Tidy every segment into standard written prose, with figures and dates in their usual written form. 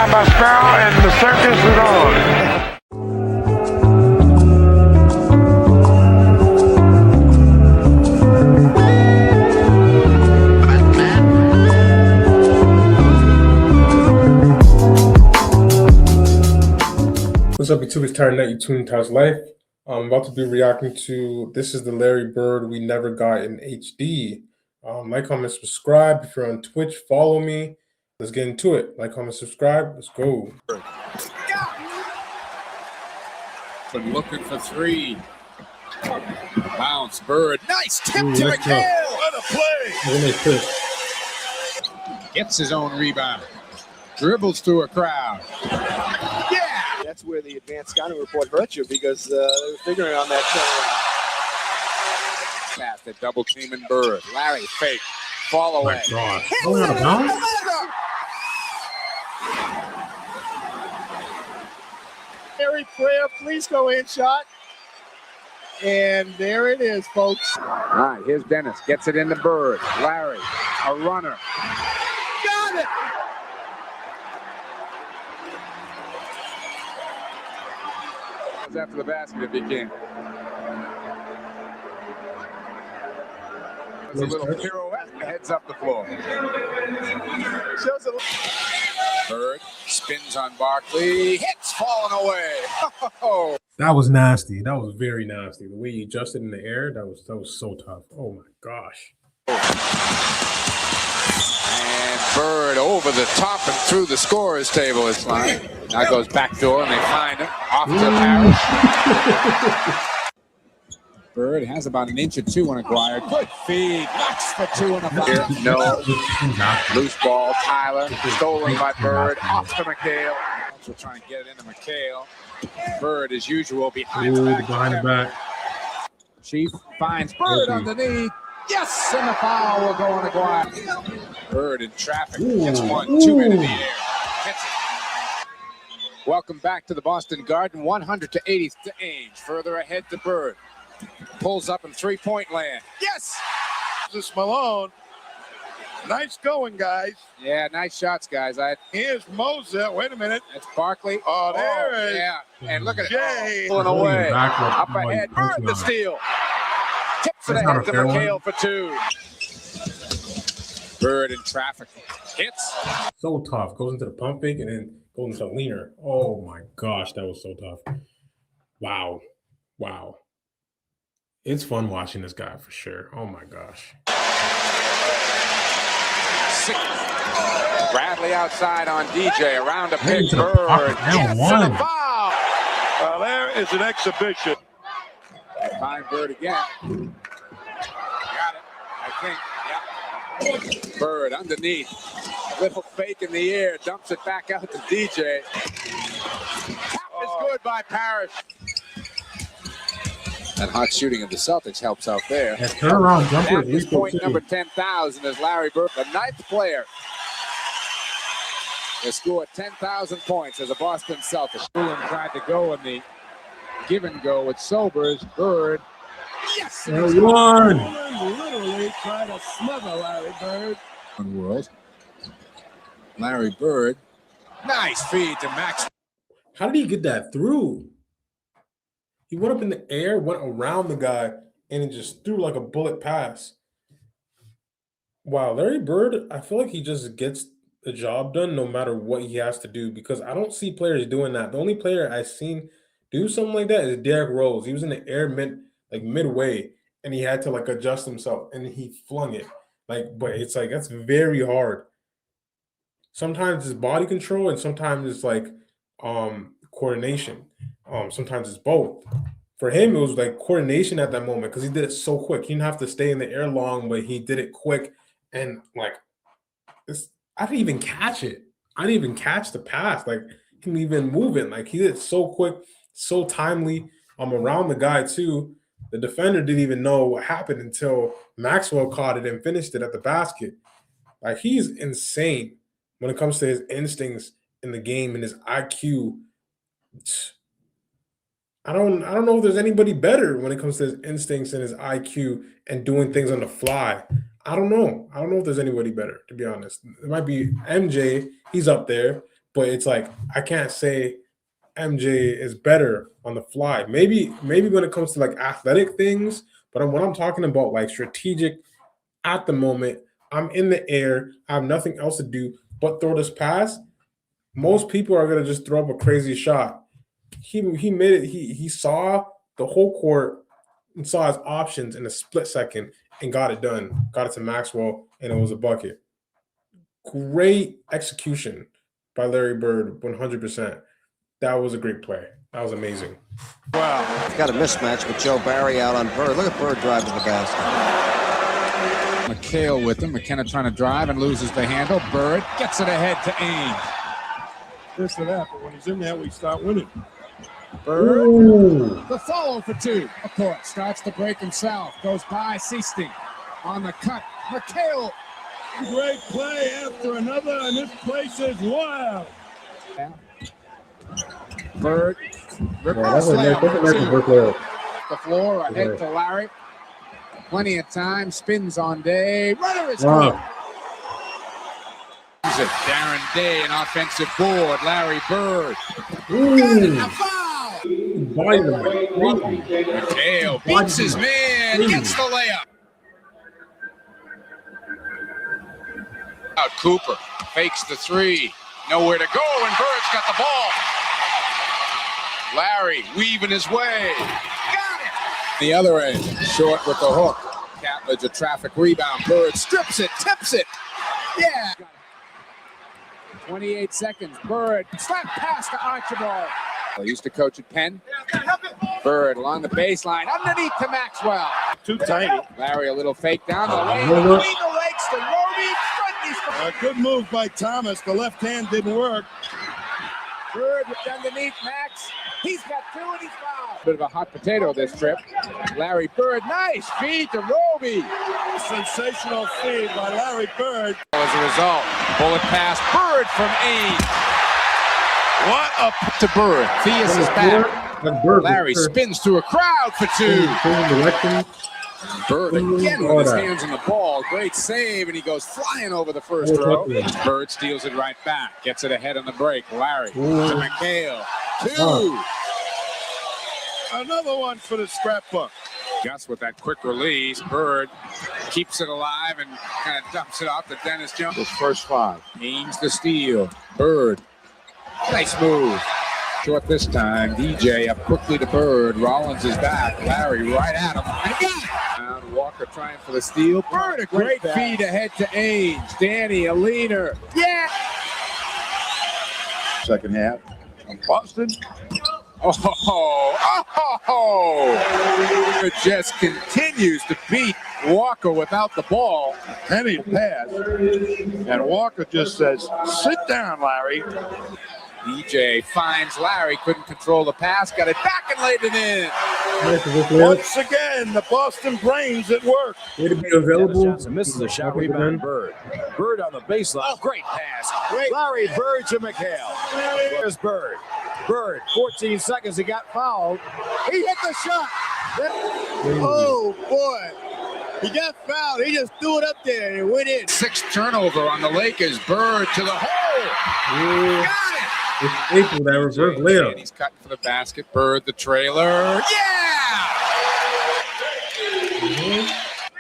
by my sparrow, and the circus is on. What's up, YouTube? It's Tyler Net. You tuned into House Life. I'm about to be reacting to This is the Larry Bird We Never Got in HD. Like, comment, subscribe. If you're on Twitch, follow me. Let's get into it. Like, comment, subscribe. Let's go. Been looking for three. Bounce, Bird. Nice tip to let's go. McHale. What a play. Nice pitch. Gets his own rebound. Dribbles through a crowd. Yeah. That's where the advanced scouting report hurt you, because they were figuring on that turnaround. Pass the double team and Bird. Larry fake. Fall away. God. Going out of bounds? Harry Prayer, please go in shot. And there it is, folks. All right, here's Dennis. Gets it into Bird. Larry, a runner. Got it! After the basket if he can. It's a little pirouette and heads up the floor. Shows a Bird spins on Barkley. Hits falling away. Oh. That was nasty. That was very nasty. The way he adjusted in the air, that was so tough. Oh my gosh. And Bird over the top and through the scorer's table is fine. Now goes back door and they find him. Off to Parrish. Bird has about an inch or two on Aguirre. Good feed. Knocks for two in a here. No. Loose ball. Tyler. Stolen by Bird. Off to McHale. We're trying to get it into McHale. Bird, as usual, behind the back. Chief finds Bird underneath. Yes, and the foul will go on Aguirre. Bird in traffic. Gets 1-2 into the air. Hits it. Welcome back to the Boston Garden. 100 to 80 to Ainge. Further ahead to Bird. Pulls up in three-point land. Yes! This Malone. Nice going, guys. Yeah, nice shots, guys. Here's Moser. Wait a minute. That's Barkley. Oh, there it is. Yeah, and look at Jay. it. Pulling away. Up Up ahead. Bird the steal. Tips it ahead to McHale for two. Bird in traffic. Hits. So tough. Goes into the pump fake and then goes into leaner. Oh my gosh, that was so tough. Wow. Wow. It's fun watching this guy for sure. Oh my gosh. Bradley outside on DJ. Around a pick. Bird. Yes, and a foul. Well, there is an exhibition. Find Bird again. Got it, I think. Yeah. Bird underneath. Little fake in the air. Dumps it back out to DJ. Tap is good by Parrish. That hot shooting of the Celtics helps out there. That turnaround jumper is point number 10,000 is Larry Bird, the ninth player to score 10,000 points as a Boston Celtic. Fulham tried to go in the give and go with Sobers. Bird. Yes! One. literally trying to smother Larry Bird. World. Larry Bird. Nice feed to Max. How did he get that through? He went up in the air, went around the guy, and it just threw like a bullet pass. Wow, Larry Bird, I feel like he just gets the job done no matter what he has to do, because I don't see players doing that. The only player I've seen do something like that is Derrick Rose. He was in the air midway, and he had to like adjust himself, and he flung it. But it's like that's very hard. Sometimes it's body control, and sometimes it's like coordination. Sometimes it's both. For him, it was like coordination at that moment because he did it so quick. He didn't have to stay in the air long, but he did it quick. And like, I didn't even catch it. I didn't even catch the pass. Like, he didn't even move it. Like, he did it so quick, so timely. Around the guy too. The defender didn't even know what happened until Maxwell caught it and finished it at the basket. Like, he's insane when it comes to his instincts in the game and his IQ. I don't know if there's anybody better when it comes to his instincts and his IQ and doing things on the fly. I don't know. I don't know if there's anybody better, to be honest. It might be MJ. He's up there. but it's like I can't say MJ is better on the fly. Maybe when it comes to like athletic things, but when I'm talking about like strategic at the moment, I'm in the air, I have nothing else to do but throw this pass. Most people are gonna just throw up a crazy shot. He made it. He saw the whole court and saw his options in a split second and got it done. Got it to Maxwell, and it was a bucket. Great execution by Larry Bird, 100%. That was a great play. That was amazing. Wow. He's got a mismatch with Joe Barry out on Bird. Look at Bird driving the basket. McHale with him. McKenna trying to drive and loses the handle. Bird gets it ahead to Ainge. This or that, but when he's in there, we start winning. Bird, Ooh. the follow for two. Of course, starts to break himself. Goes by Seasting on the cut. McHale. Great play after another, and this place is wild. Bird. Reverse layup for two. The floor ahead to Larry. Plenty of time. Spins on Day. Runner is caught. Darren Day, an offensive board. Larry Bird. Got it, a foul. McHale beats his man. Gets the layup. Out Cooper. Fakes the three. Nowhere to go, and Bird's got the ball. Larry weaving his way. Got it. The other end. Short with the hook. Catledge a traffic rebound. Bird strips it. Tips it. Yeah. 28 seconds. Bird slap pass to Archibald. He used to coach at Penn. Bird along the baseline, underneath to Maxwell. Too tiny. Larry a little fake down the lane, between the legs to Roby. A good move by Thomas. The left hand didn't work. Bird underneath Max. He's got two and he's fouled. Bit of a hot potato this trip. Larry Bird, nice feed to Roby. Sensational feed by Larry Bird. As a result, bullet pass, Bird from Ainge. What a To Bird. Theus is back. Larry spins through a crowd for two. Bird again with his hands on the ball. Great save, and he goes flying over the first row. Bird steals it right back. Gets it ahead on the break. Larry to McHale. Two. Another one for the scrapbook. Gus with that quick release. Bird keeps it alive and kind of dumps it off to Dennis Jones. His first five. Aims the steal. Bird. Nice move. Short this time. DJ up quickly to Bird. Rollins is back. Larry right at him. And he got it. And Walker trying for the steal. Bird a great feed ahead to Ainge. Danny a leaner. Yeah. Second half. Boston. It just continues to beat Walker without the ball. Penny pass. And Walker just says, sit down, Larry. DJ finds Larry, couldn't control the pass, got it back and laid it in. Once again, the Boston brains at work. Way to be available. Johnson misses a shot rebound. Bird. Bird on the baseline. Oh, great pass. Great. Larry Bird to McHale. There's Bird. Bird, 14 seconds. He got fouled. He hit the shot. Oh, boy. He got fouled. He just threw it up there and it went in. Sixth turnover on the Lakers. Bird to the hole. Got it. It's April, that reverse layup. He's cutting for the basket. Bird, the trailer. Yeah!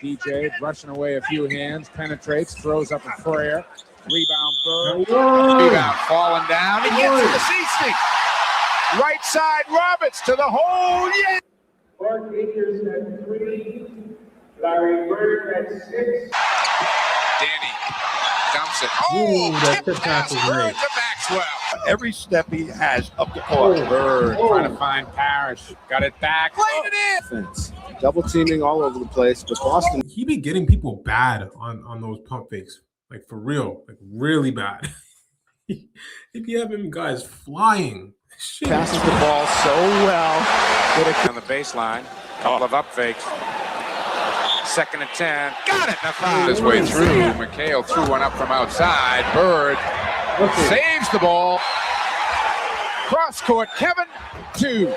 DJ rushing away a few hands, penetrates, throws up a prayer. Rebound, Bird. Rebound falling down. He gets to the Seasting. Right side, Roberts to the hole. Yeah! Mark Akers at 3. Larry Bird at 6. Danny dumps it. Oh, that tip tip pass, pass is Bird great. to Maxwell. Every step he has up the court. Bird trying to find Parrish. Got it back. Laid it in. Double teaming all over the place, but Boston. He be getting people bad on those pump fakes, like for real, like really bad. He be having guys flying. Shit. Passes the ball so well. On the baseline. Couple of up fakes. Second and 10. Got it. His way through. McHale threw one up from outside. Bird saves the ball. Cross court. Kevin 2.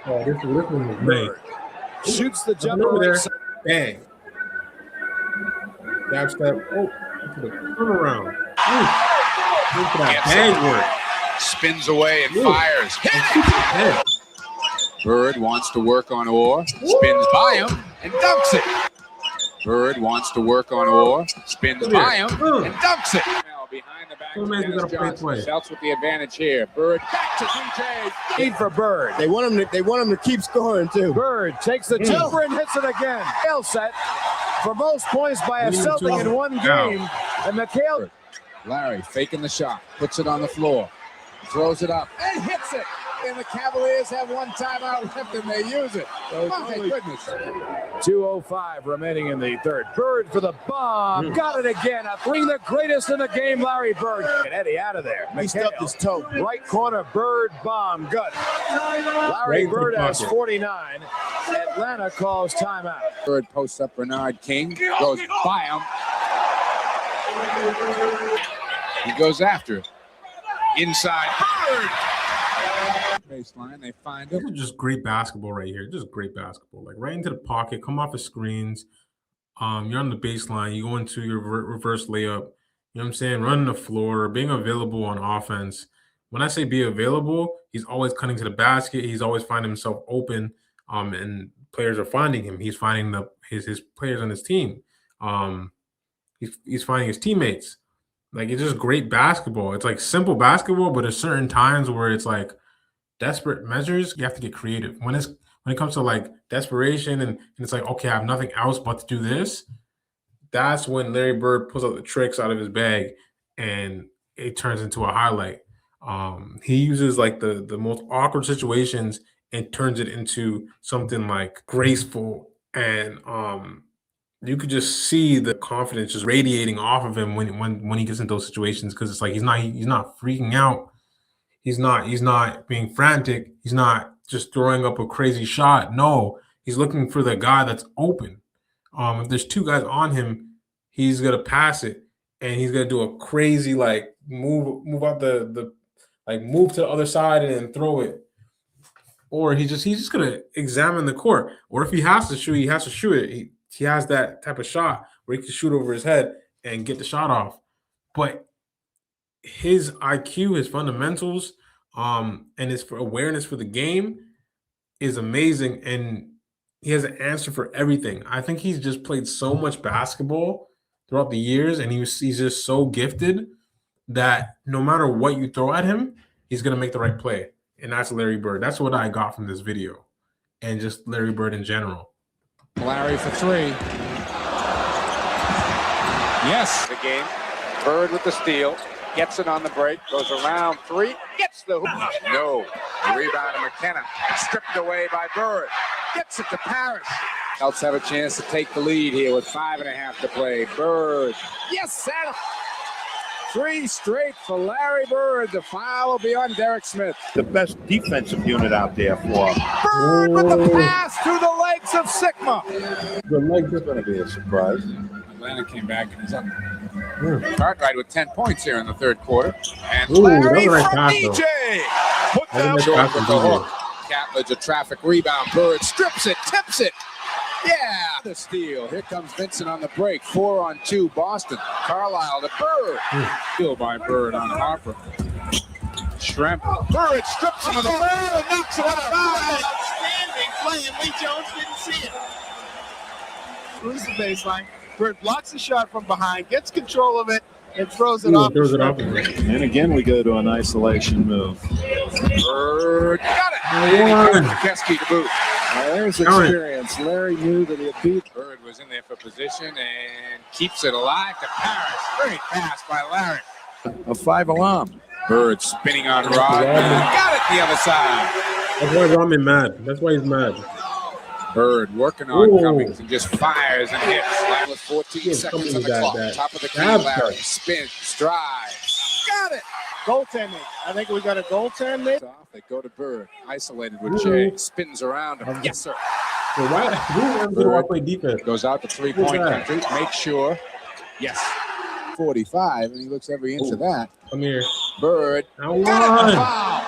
Oh, this one was great. Shoots the Jump jumper over there. right side. Bang. Jab step. Oh, turn around. Look at that Gets bag it. work. Spins away and Ooh. fires. Hit it! Head. Bird wants to work on Orr. Spins by him and dunks it. Bird wants to work on Orr. Spins by him and dunks it. Now behind the back Two of men Dennis gotta play Johnson. play. Celtics with the advantage here. Bird back to DJ. Lead for Bird. They want him to keep scoring too. Bird takes the jumper and hits it again. McHale set for most points by a Celtic in one game. And McHale. Larry faking the shot. Puts it on the floor. Throws it up and hits it. And the Cavaliers have one timeout left and they use it. My goodness. 2:05 remaining in the third. Bird for the bomb. Got it again. Bring the greatest in the game, Larry Bird. And Eddie out of there. He stubbed his toe. Right corner, Bird bomb. Good. Larry Bird has 49. Atlanta calls timeout. Bird posts up Bernard King. Goes by him. He goes after it. Inside. Bird! Baseline, they find This him. is just great basketball right here. Just great basketball. Like right into the pocket, come off the screens. You're on the baseline. You go into your reverse layup. You know what I'm saying? Running the floor, being available on offense. When I say be available, he's always cutting to the basket. He's always finding himself open. And players are finding him. He's finding his players on his team. He's finding his teammates. Like it's just great basketball. It's like simple basketball, but there's certain times where it's like desperate measures. You have to get creative. When it comes to like desperation and it's like, okay, I have nothing else but to do this. That's when Larry Bird pulls out the tricks out of his bag and it turns into a highlight. He uses like the most awkward situations and turns it into something like graceful and you could just see the confidence just radiating off of him when he gets into those situations because it's like he's not freaking out. He's not being frantic. He's not just throwing up a crazy shot. No, he's looking for the guy that's open. If there's two guys on him, he's gonna pass it and he's gonna do a crazy like move out the move to the other side and then throw it. Or he's just gonna examine the court. Or if he has to shoot, he has to shoot it. He has that type of shot where he can shoot over his head and get the shot off. But his IQ, his fundamentals, and his awareness for the game is amazing. And he has an answer for everything. I think he's just played so much basketball throughout the years, and he's just so gifted that no matter what you throw at him, he's going to make the right play. And that's Larry Bird. That's what I got from this video and just Larry Bird in general. Larry for three. Yes. The game. Bird with the steal. Gets it on the break. Goes around three. Gets the hoop. No. The rebound to McKenna. Stripped away by Bird. Gets it to Parrish. Celtics have a chance to take the lead here with 5.5 to play. Bird. Yes, Adam. 3 straight for Larry Bird. The foul will be on Derek Smith. The best defensive unit out there for Bird with the pass through the legs of Sigma. the legs is going to be a surprise. Atlanta came back and is up. Cartwright with 10 points here in the third quarter. And Ooh, Larry that was a from nice pass, DJ. Put down nice short pass with from the DJ. hook. Catledge a traffic rebound. Bird strips it, tips it. Yeah, the steal. Here comes Vincent on the break. 4-on-2 Boston. Carlisle to Bird. Steal by Bird on Harper. Shrimp. Bird strips him of the ball and knocks it out. Outstanding play, and Lee Jones didn't see it. Throws the baseline. Bird blocks the shot from behind, gets control of it, and throws it off. Throws it off. And again, we go to an isolation move. Bird got it. And Keski to boot. There's experience. Larry knew that he had beat. Bird was in there for position and keeps it alive to Paris. Great pass by Larry. A 5-alarm. Bird spinning on Rodman. Got it the other side. That's why Rodman mad. That's why he's mad. Bird working on Ooh. Covington, just fires and hits. Line with 14 seconds on the clock. Top of the key, Larry. Spin, stride. Got it. Goaltending. I think we got a goaltend maybe. They go to Bird. Isolated with Jay. Spins around him. Yes, sir. So why do I play defense? Goes out to three-point What's country. Make sure. Yes. 45, and he looks every inch of that. Come here. Bird. I Got it. won. Foul.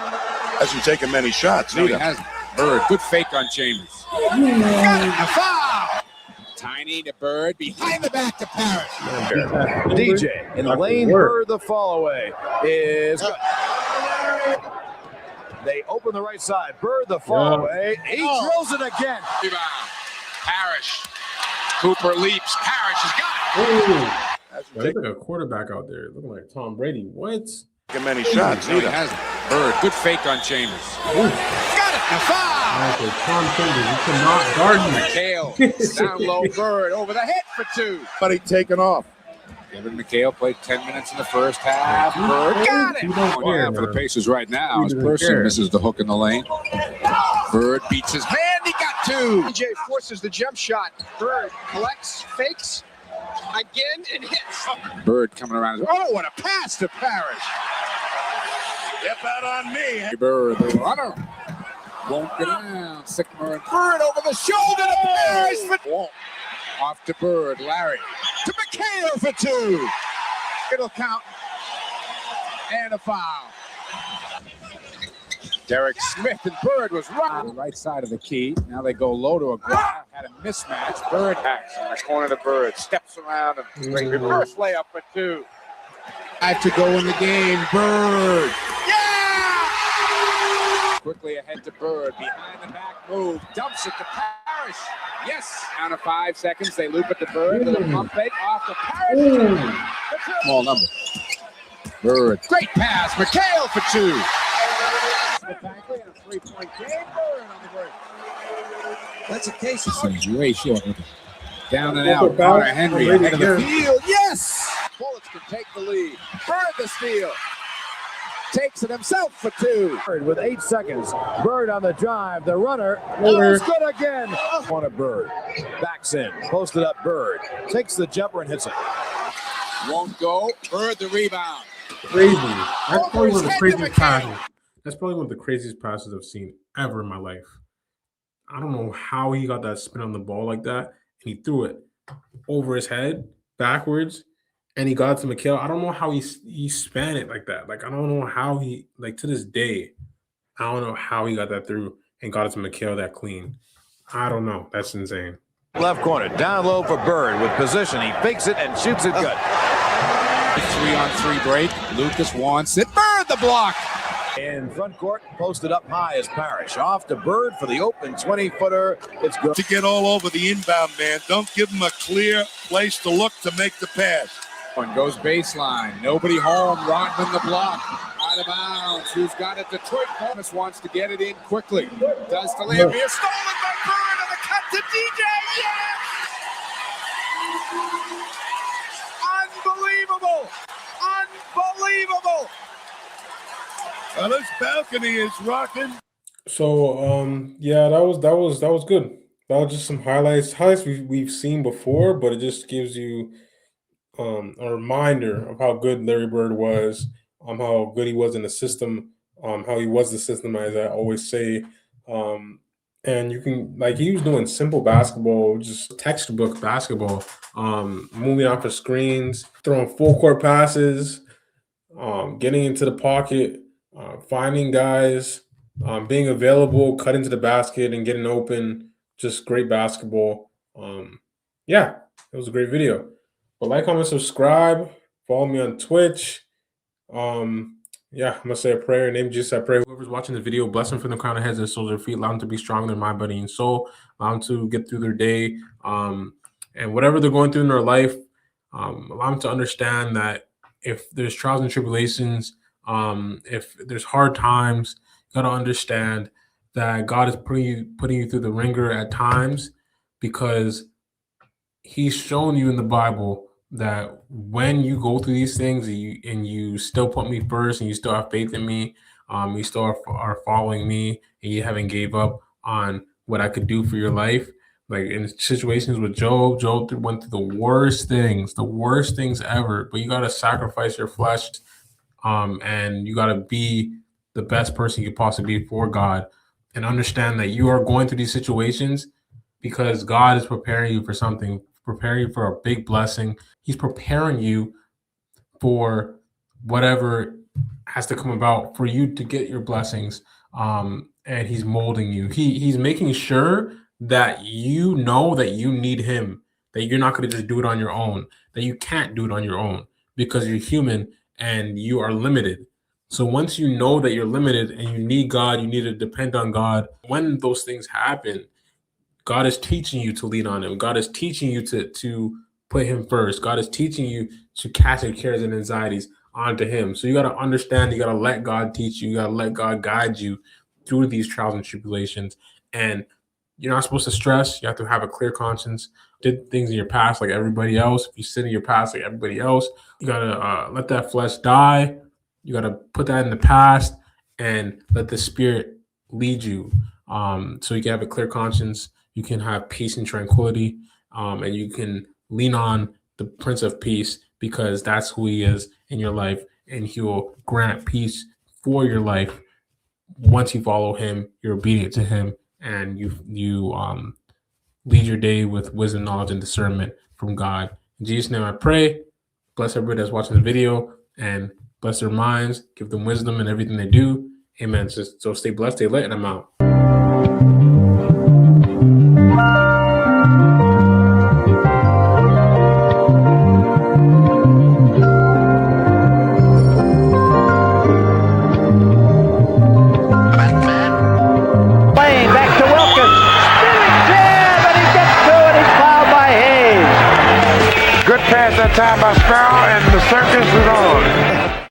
Hasn't taken many shots No, he either. hasn't. Bird. Good fake on Chambers. Got it. A foul. Tiny to Bird, behind the back to Parrish. DJ in the lane. Bird, the fall away is good. They open the right side. Bird, the fall away. He drills it again. Rebound. Parrish. Cooper leaps. Parrish has got it. There's like a quarterback out there looking like Tom Brady. What? Many shots No, he either. hasn't. Bird, good fake on Chambers. Got it. A foul. Okay, Tom Chambers, you cannot guard me. McHale down low. Bird over the hit for 2. Buddy taking off. Kevin McHale played 10 minutes in the first half. Bird got it. You don't Going care, down for the man. Pacers right now. You As don't Person care. misses the hook in the lane. Bird beats his man. He got 2. DJ forces the jump shot. Bird collects, fakes again, and hits. Bird coming around. Oh, what a pass to Parrish. Step out on me. Bird, the runner. Won't get down. Sycamore and Bird over the shoulder to Parrish. Won't. Off to Bird. Larry. To McHale for 2. It'll count. And a foul. Derek Smith and Bird was running. The right side of the key. Now they go low to a ground. Had a mismatch. Bird backs in the corner to Bird. Steps around and reverse layup for 2. 5 to go in the game. Bird. Yeah! Quickly ahead to Bird. Behind the back move. Dumps it to Parrish. Yes. Down to 5 seconds. They loop it to Bird. Little pump fake off to Parrish. Small number. Bird. Great pass. McHale for 2. Bagley and a 3-point game. Bird on the break. That's a case. Way short. Down and out. Connor Henry ahead of the field. Yes! Bullets can take the lead. Bird the steal. Takes it himself for 2. Bird with 8 seconds. Bird on the drive. The runner. It's good again. On a Bird. Backs in. Posted up Bird. Takes the jumper and hits it. Won't go. Bird the rebound. Crazy. That's probably one of the craziest passes. That's probably one of the craziest passes I've seen ever in my life. I don't know how he got that spin on the ball like that, and he threw it over his head backwards, and he got to McHale. I don't know how he span it like that. Like, I don't know how he, like, to this day, I don't know how he got that through and got it to McHale that clean. I don't know. That's insane. Left corner. Down low for Bird with position. He fakes it and shoots it good. 3-on-3 break. Lucas wants it. Bird the block. In front court, posted up high is Parrish. Off to Bird for the open 20-footer. It's good. To get all over the inbound man. Don't give him a clear place to look to make the pass. One goes baseline. Nobody home. Rodman the block. Out of bounds. Who's got it? Detroit Thomas wants to get it in quickly. Does to Lambier. Stolen by Bird on the cut to DJ. Yes! Unbelievable. Unbelievable. Well, this balcony is rocking. So yeah, that was good. That was just some highlights we've seen before, but it just gives you a reminder of how good Larry Bird was, how good he was in the system, how he was the system, as I always say. And you can, like, he was doing simple basketball, just textbook basketball, moving off of screens, throwing full court passes, getting into the pocket, finding guys, being available, cutting to the basket and getting open. Just great basketball. Yeah, it was a great video. But like, comment, subscribe, follow me on Twitch. Yeah, I'm gonna say a prayer. In the name of Jesus, I pray. Whoever's watching the video, bless them from the crown of heads and soles of their feet. Allow them to be strong in their mind, body, and soul. Allow them to get through their day. And whatever they're going through in their life, allow them to understand that if there's trials and tribulations, if there's hard times, you gotta understand that God is putting you through the ringer at times, because He's shown you in the Bible that when you go through these things and you still put me first and you still have faith in me, you still are following me, and you haven't gave up on what I could do for your life. Like in situations with Job went through the worst things ever, but you got to sacrifice your flesh, and you got to be the best person you could possibly be for God, and understand that you are going through these situations because God is preparing you for something, preparing you for a big blessing. He's preparing you for whatever has to come about for you to get your blessings. And he's molding you. He's making sure that you know that you need him, that you're not going to just do it on your own, that you can't do it on your own because you're human and you are limited. So once you know that you're limited and you need God, you need to depend on God. When those things happen, God is teaching you to lean on him. God is teaching you to put him first. God is teaching you to cast your cares and anxieties onto him. So you got to understand, you got to let God teach you. You got to let God guide you through these trials and tribulations. And you're not supposed to stress. You have to have a clear conscience. Did things in your past like everybody else. If you sin in your past like everybody else, you got to let that flesh die. You got to put that in the past and let the Spirit lead you. So you can have a clear conscience. You can have peace and tranquility. And you can lean on the Prince of Peace because that's who he is in your life. And he will grant peace for your life. Once you follow him, you're obedient to him, and you lead your day with wisdom, knowledge, and discernment from God. In Jesus' name I pray. Bless everybody that's watching the video and bless their minds, give them wisdom in everything they do. Amen. So stay blessed, stay lit, and I'm out. Playing back to Wilkins. Spinning jab, and he gets to it. He's fouled by Hayes. Good pass that time by Sparrow, and the circus is on.